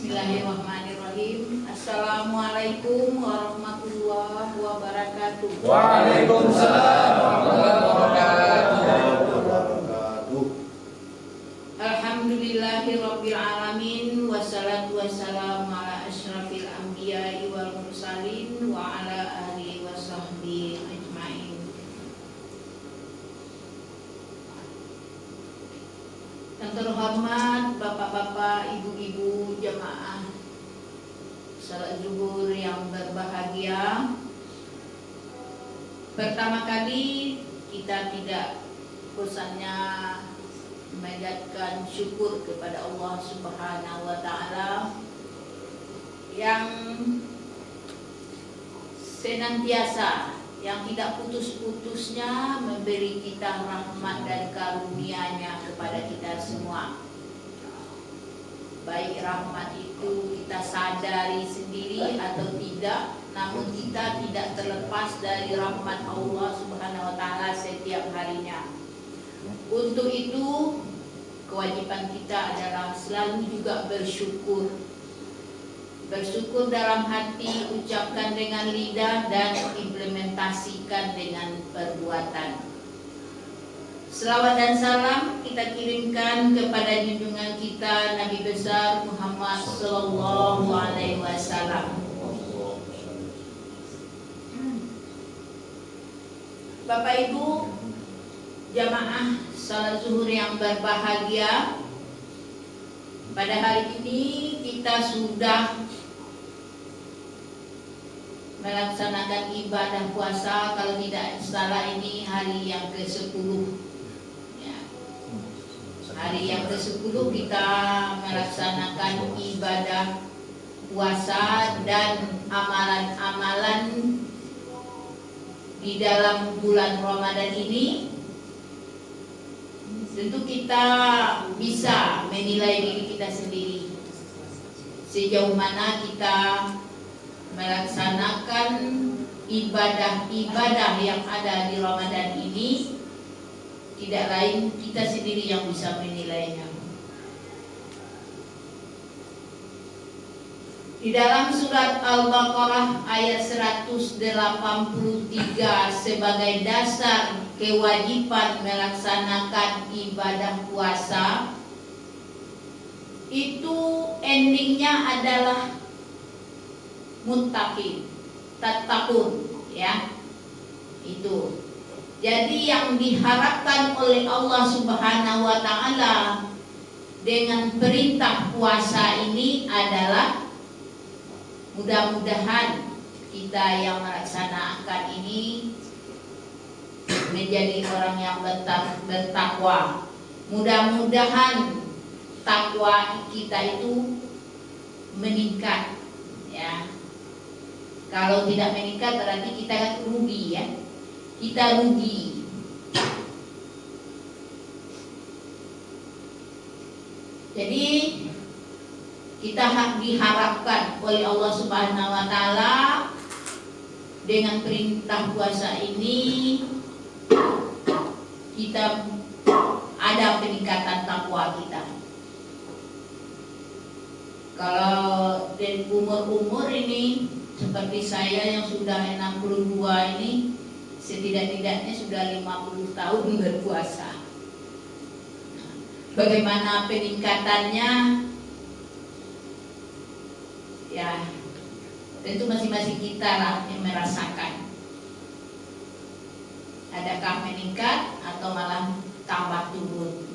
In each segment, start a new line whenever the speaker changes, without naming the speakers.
Bismillahirrahmanirrahim. Assalamualaikum warahmatullahi wabarakatuh.
Waalaikumsalam warahmatullahi wabarakatuh.
Alhamdulillahirabbil alamin wassalatu wassalamu ala asyrafil anbiya'i wal mursalin wa ala alihi washabbihi ajmain. Yang terhormat Bapak-bapak, Ibu-ibu jamaah salat zuhur yang berbahagia. Pertama kali kita tidak bosannya memanjatkan syukur kepada Allah Subhanahu wa taala yang senantiasa, yang tidak putus-putusnya memberi kita rahmat dan karunia-Nya kepada kita semua. Baik rahmat itu kita sadari sendiri atau tidak, namun kita tidak terlepas dari rahmat Allah Subhanahu wa taala setiap harinya. Untuk itu kewajiban kita adalah selalu juga bersyukur. Bersyukur dalam hati, ucapkan dengan lidah, dan implementasikan dengan perbuatan. Selawat dan salam kita kirimkan kepada junjungan kita Nabi besar Muhammad sallallahu alaihi wasallam. Bapak Ibu jamaah salat zuhur yang berbahagia, pada hari ini kita sudah melaksanakan ibadah puasa, kalau tidak salah ini hari yang ke-10 ya. Hari yang ke-10 kita melaksanakan ibadah puasa dan amalan-amalan di dalam bulan Ramadan ini. Tentu kita bisa menilai diri kita sendiri sejauh mana kita melaksanakan ibadah-ibadah yang ada di Ramadan ini. Tidak lain kita sendiri yang bisa menilainya. Di dalam surat Al-Baqarah ayat 183 sebagai dasar kewajiban melaksanakan ibadah puasa, itu endingnya adalah muttaqin, tattaqun ya. Itu. Jadi yang diharapkan oleh Allah Subhanahu wa taala dengan perintah puasa ini adalah mudah-mudahan kita yang melaksanakan ini menjadi orang yang bertakwa. Mudah-mudahan takwa kita itu meningkat ya. Kalau tidak meningkat berarti kita kan rugi ya. Kita rugi. Jadi kita diharapkan oleh Allah Subhanahu wa taala dengan perintah puasa ini kita ada peningkatan takwa kita. Kalau dari umur-umur ini seperti saya yang sudah 62 ini, setidak-tidaknya sudah 50 tahun berpuasa. Bagaimana peningkatannya? Ya, tentu masing-masing kita lah yang merasakan. Adakah meningkat atau malah tambah turun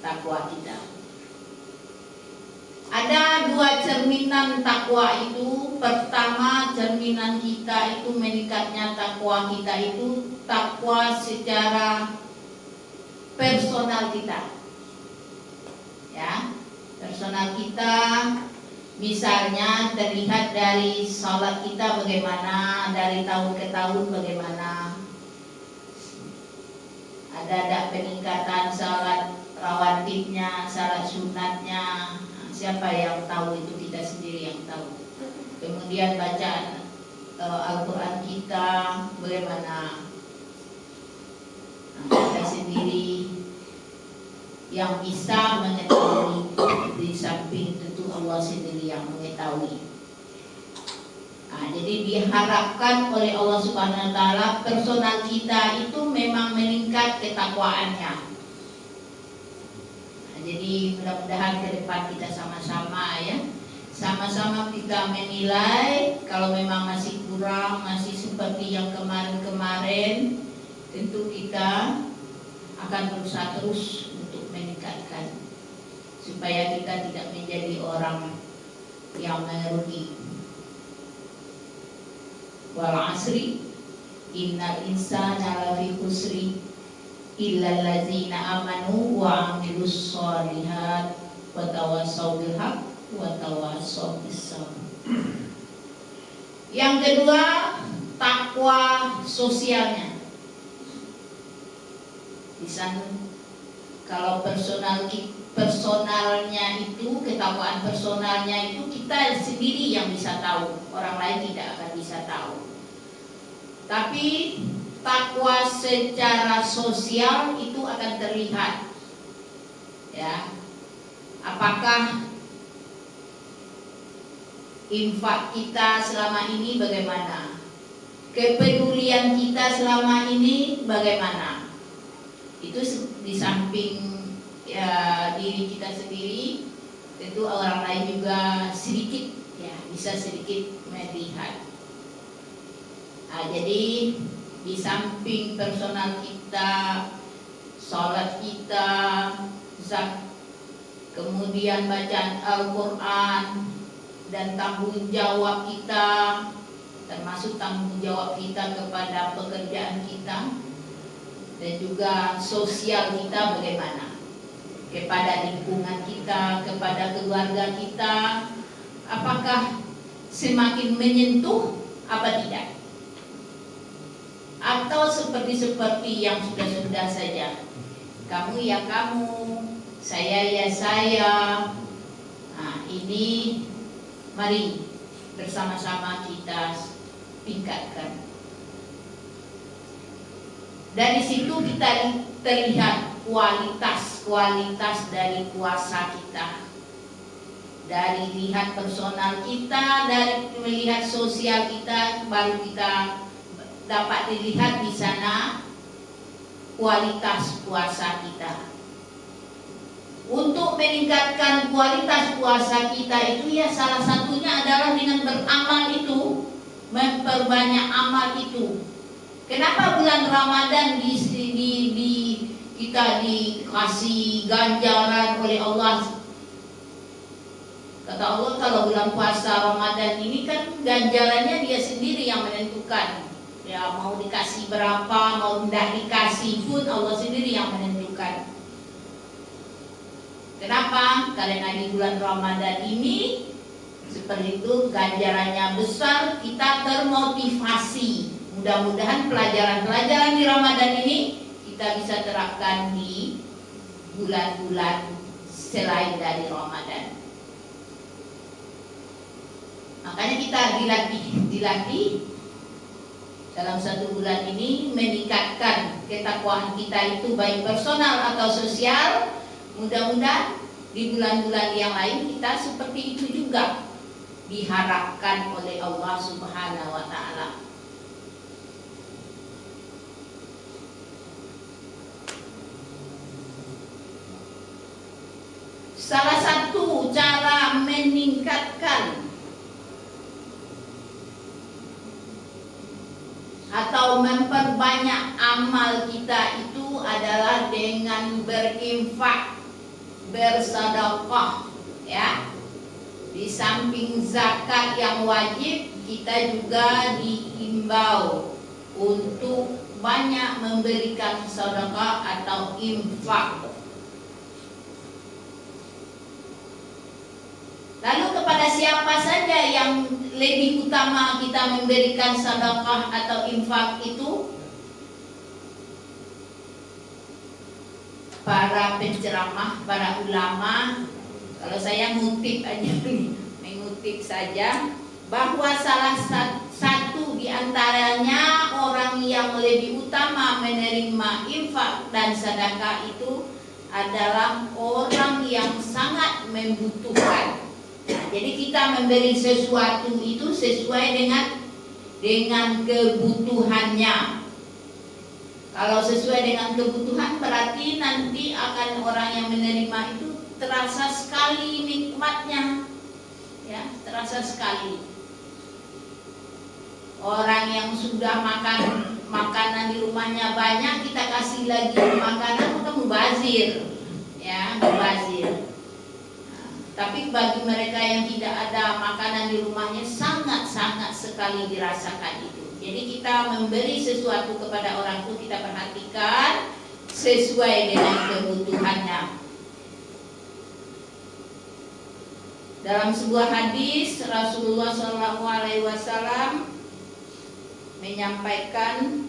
takwa kita? Ada dua cerminan takwa itu. Pertama, cerminan kita itu meningkatnya takwa kita itu takwa secara personal kita. Ya, personal kita misalnya terlihat dari salat kita bagaimana, dari tahun ke tahun bagaimana. Ada peningkatan salat rawatibnya, salat sunatnya. Siapa yang tahu? Itu kita sendiri yang tahu. Kemudian bacaan Al-Quran kita bagaimana, kita sendiri yang bisa mengetahui. Di samping tentu Allah sendiri yang mengetahui. Jadi diharapkan oleh Allah Subhanahu wa taala personal kita itu memang meningkat ketakwaannya. Jadi mudah-mudahan ke depan kita sama-sama sama-sama kita menilai kalau memang masih kurang, masih seperti yang kemarin-kemarin, tentu kita akan berusaha terus untuk meningkatkan supaya kita tidak menjadi orang yang merugi. Wal asri innal insana lafi khusri illa allazina amanu wa amilus sholihat wa tawassaw bil haqq wa tawassaw bis sabr. Yang kedua, takwa sosialnya. Di sana kalau personalnya itu, ketakwaan personalnya itu kita sendiri yang bisa tahu, orang lain tidak akan bisa tahu. Tapi takwa secara sosial itu akan terlihat, ya. Apakah infak kita selama ini bagaimana? Kepedulian kita selama ini bagaimana? Itu di samping ya diri kita sendiri, tentu orang lain juga sedikit ya bisa sedikit melihat. Jadi di samping personal kita, sholat kita, kemudian bacaan Al-Quran dan tanggung jawab kita, termasuk tanggung jawab kita kepada pekerjaan kita dan juga sosial kita bagaimana, kepada lingkungan kita, kepada keluarga kita, apakah semakin menyentuh apa tidak? Atau seperti yang sudah-sudah saja, kamu ya kamu, saya ya saya. Nah, ini mari bersama-sama kita tingkatkan. Dari situ kita terlihat kualitas dari puasa kita. Dari lihat personal kita, dari melihat sosial kita, baru kita dapat dilihat di sana kualitas puasa kita. Untuk meningkatkan kualitas puasa kita itu ya salah satunya adalah dengan beramal itu, memperbanyak amal itu. Kenapa bulan Ramadan kita dikasih ganjaran oleh Allah? Kata Allah kalau bulan puasa Ramadan ini kan ganjarannya dia sendiri yang menentukan. Ya mau dikasih berapa, mau tidak dikasih pun Allah sendiri yang menentukan. Kenapa? Karena di bulan Ramadan ini seperti itu ganjarannya besar, kita termotivasi. Mudah-mudahan pelajaran-pelajaran di Ramadan ini kita bisa terapkan di bulan-bulan selain dari Ramadan. Makanya kita dilatih dalam satu bulan ini meningkatkan ketakwaan kita itu baik personal atau sosial. Mudah-mudahan di bulan-bulan yang lain kita seperti itu juga diharapkan oleh Allah Subhanahu wa taala. Salah satu cara meningkatkan atau memperbanyak amal kita itu adalah dengan berinfak, bersedekah, ya. Di samping zakat yang wajib, kita juga diimbau untuk banyak memberikan sedekah atau infak. Lalu kepada siapa saja yang lebih utama kita memberikan sedekah atau infak itu? Para penceramah, para ulama. Kalau saya ngutip aja nih, mengutip saja bahwa salah satu di antaranya orang yang lebih utama menerima infak dan sedekah itu adalah orang yang sangat membutuhkan. Nah, jadi kita memberi sesuatu itu sesuai dengan kebutuhannya. Kalau sesuai dengan kebutuhan berarti nanti akan orang yang menerima itu terasa sekali nikmatnya, ya, terasa sekali. Orang yang sudah makan makanan di rumahnya banyak, kita kasih lagi makanan, maka mubazir, ya, mubazir. Nah, tapi bagi mereka yang tidak ada makanan di rumahnya sangat-sangat sekali dirasakan itu. Jadi kita memberi sesuatu kepada orang itu kita perhatikan sesuai dengan kebutuhannya. Dalam sebuah hadis Rasulullah SAW menyampaikan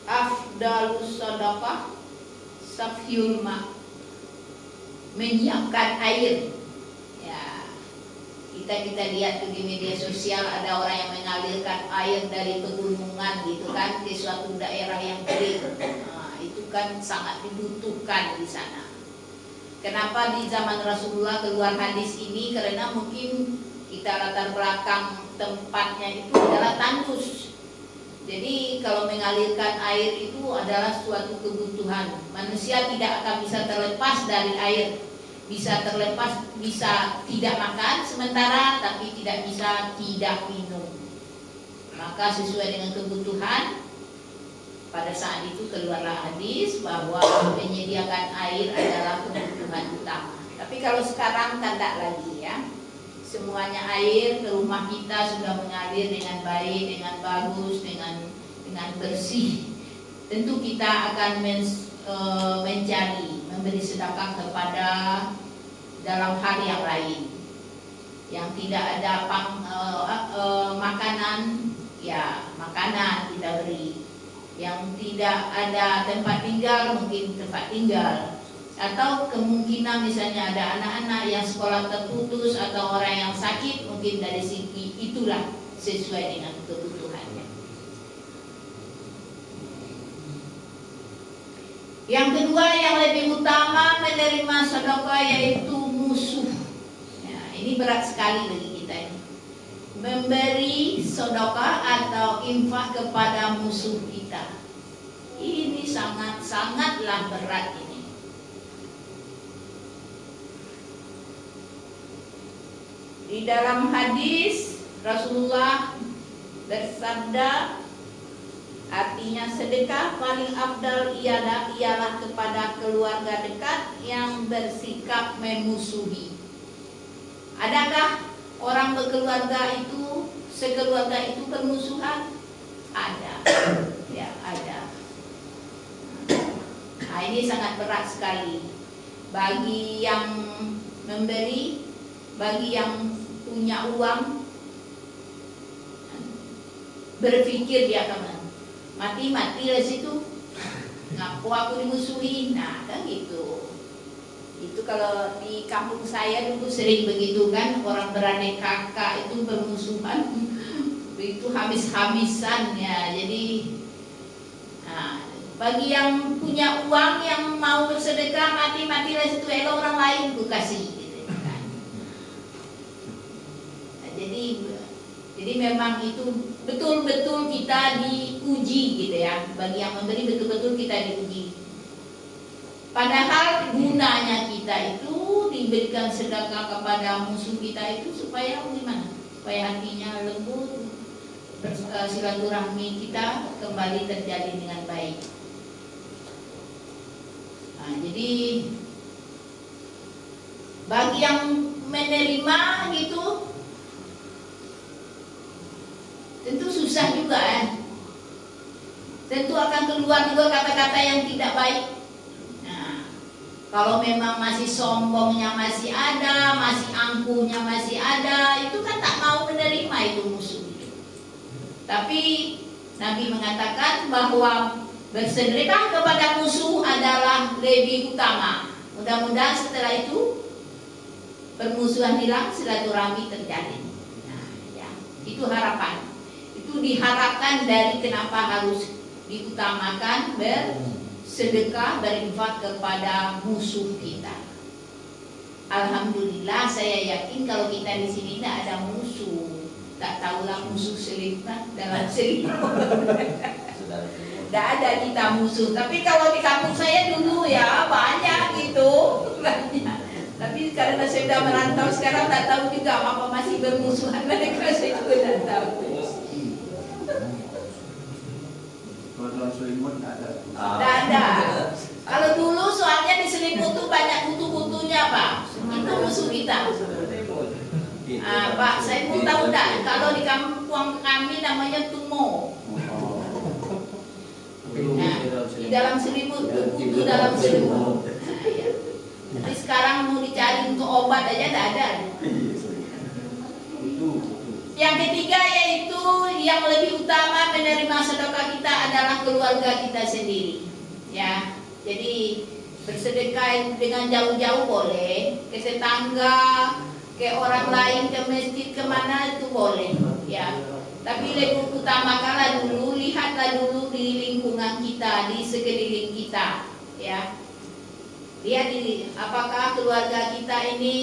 afdalus shadaqah safyul ma, menyiapkan air. Ya, kita lihat tuh di media sosial ada orang yang mengalirkan air dari pegunungan gitu kan ke suatu daerah yang kering. Nah, itu kan sangat dibutuhkan di sana. Kenapa di zaman Rasulullah keluar hadis ini? Karena mungkin kita latar belakang tempatnya itu adalah tandus. Jadi kalau mengalirkan air itu adalah suatu kebutuhan. Manusia tidak akan bisa terlepas dari air. Bisa terlepas, bisa tidak makan sementara, tapi tidak bisa tidak minum. Maka sesuai dengan kebutuhan, pada saat itu keluarlah hadis bahwa menyediakan air adalah kebutuhan utama. Tapi kalau sekarang tidak lagi, ya. Semuanya air ke rumah kita sudah mengalir dengan baik, dengan bagus, dengan bersih. Tentu kita akan mencari, memberi sedekah kepada dalam hal yang lain. Yang tidak ada makanan, ya makanan kita beri. Yang tidak ada tempat tinggal, mungkin tempat tinggal. Atau kemungkinan misalnya ada anak-anak yang sekolah terputus atau orang yang sakit, mungkin dari segi itulah sesuai dengan kebutuhannya. Yang kedua yang lebih utama menerima sedekah yaitu musuh. Ya, ini berat sekali bagi kita ini. Memberi sedekah atau infak kepada musuh kita. Ini sangatlah berat ini. Di dalam hadis Rasulullah bersabda, artinya sedekah paling afdal ialah kepada keluarga dekat yang bersikap memusuhi. Adakah orang berkeluarga itu, sekeluarga itu bermusuhan? Ada, ya ada. Nah, ini sangat berat sekali bagi yang memberi, bagi yang punya uang, berpikir dia akan mati lah situ, ngaku aku dimusuhi. Nah kan gitu. Itu kalau di kampung saya dulu sering begitu kan, orang beraneka kakak itu bermusuhan, itu habis-habisan ya. Jadi nah, bagi yang punya uang yang mau bersedekah mati lah situ, elok orang lain ku kasih. Jadi memang itu betul-betul kita diuji gitu ya. Bagi yang memberi betul-betul kita diuji. Padahal gunanya kita itu diberikan sedekah kepada musuh kita itu supaya gimana? Supaya hatinya lembut, silaturahmi kita kembali terjalin dengan baik. Nah, jadi bagi yang menerima gitu tentu susah juga ya. Tentu akan keluar juga kata-kata yang tidak baik. Nah, kalau memang masih sombongnya masih ada, masih angkuhnya masih ada, itu kan tak mau menerima itu musuh itu. Tapi Nabi mengatakan bahwa bersedekah kepada musuh adalah lebih utama. Mudah-mudahan setelah itu permusuhan hilang, silaturahmi terjalin. Nah, ya, itu harapan. Itu diharapkan dari kenapa harus diutamakan sedekah berinfak kepada musuh kita. Alhamdulillah, saya yakin kalau kita di sini tidak ada musuh. Tak tahulah musuh selipman dalam selipman. Tidak ada kita musuh. Tapi kalau di kampung saya dulu ya banyak gitu, banyak. Tapi karena saya sudah merantau sekarang, tak tahu juga apa masih bermusuhan mereka, saya juga tidak tahu.
Kalau dalam selimut tidak ada.
Tidak ada. Kalau dulu soalnya di selimut itu banyak kutu-kutunya Pak. Itu musuh kita. Pak, saya mau tahu tidak? Kalau di kampung kami namanya tumo. Nah, di dalam selimut, kutu dalam selimut. Tapi sekarang mau dicari untuk obat aja tidak ada. Yang ketiga yaitu yang lebih utama menerima sedekah kita adalah keluarga kita sendiri. Ya, jadi bersedekah dengan jauh-jauh boleh, ke tetangga, ke orang lain, ke masjid, kemana itu boleh. Ya, tapi lebih utamakanlah dulu, lihatlah dulu di lingkungan kita, di sekeliling kita. Ya. Lihat apakah keluarga kita ini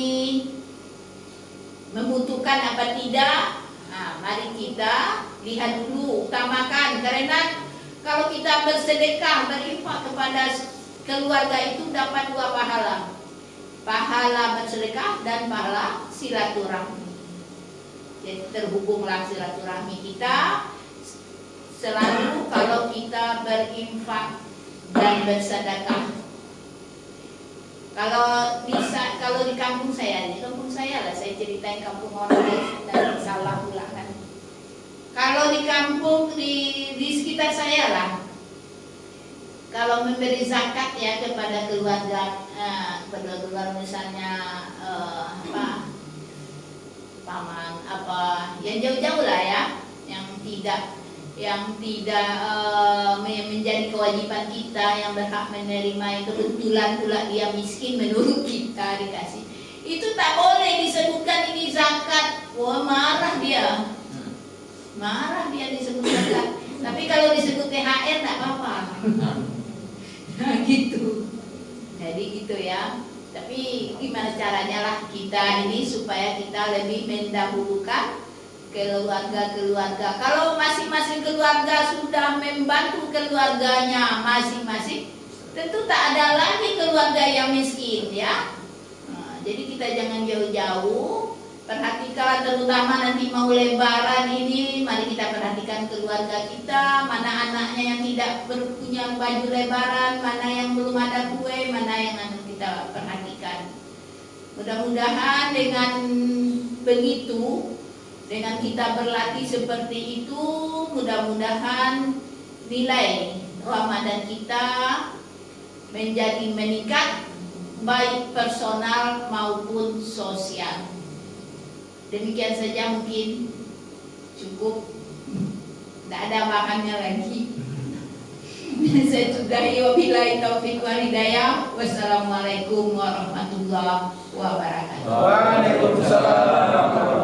membutuhkan apa tidak. Nah, mari kita lihat dulu, utamakan. Karena kalau kita bersedekah, berinfak kepada keluarga itu dapat 2 pahala. Pahala bersedekah dan pahala silaturahmi. Jadi terhubunglah silaturahmi kita selalu kalau kita berinfak dan bersedekah. Kalau di kampung saya lah, saya ceritain kampung orang lain dan salah pula kan. Kalau di kampung di sekitar saya lah, kalau memberi zakat ya kepada keluarga, misalnya paman apa, yang jauh-jauh lah ya, yang tidak menjadi kewajiban kita, yang berhak menerima, yang kebetulan pula dia miskin menurut kita dikasih, itu tak boleh disebutkan ini zakat. Wah, marah dia disebut zakat. Tapi kalau disebut THR tak apa-apa. Nah gitu. Jadi gitu ya. Tapi gimana caranya lah kita ini supaya kita lebih mendahulukan keluarga-keluarga. Kalau masing-masing keluarga sudah membantu keluarganya masing-masing, tentu tak ada lagi keluarga yang miskin ya. Nah, jadi kita jangan jauh-jauh. Perhatikan terutama nanti mau lebaran ini, mari kita perhatikan keluarga kita, mana anaknya yang tidak punya baju lebaran, mana yang belum ada kue, mana yang kita perhatikan. Mudah-mudahan dengan begitu, dengan kita berlatih seperti itu, mudah-mudahan nilai Ramadan kita menjadi meningkat, baik personal maupun sosial. Demikian saja, mungkin cukup, tidak ada bahannya lagi. Saya sudahi, wabillahi taufiq wal hidayah. Wassalamualaikum warahmatullahi wabarakatuh.
Waalaikumsalam.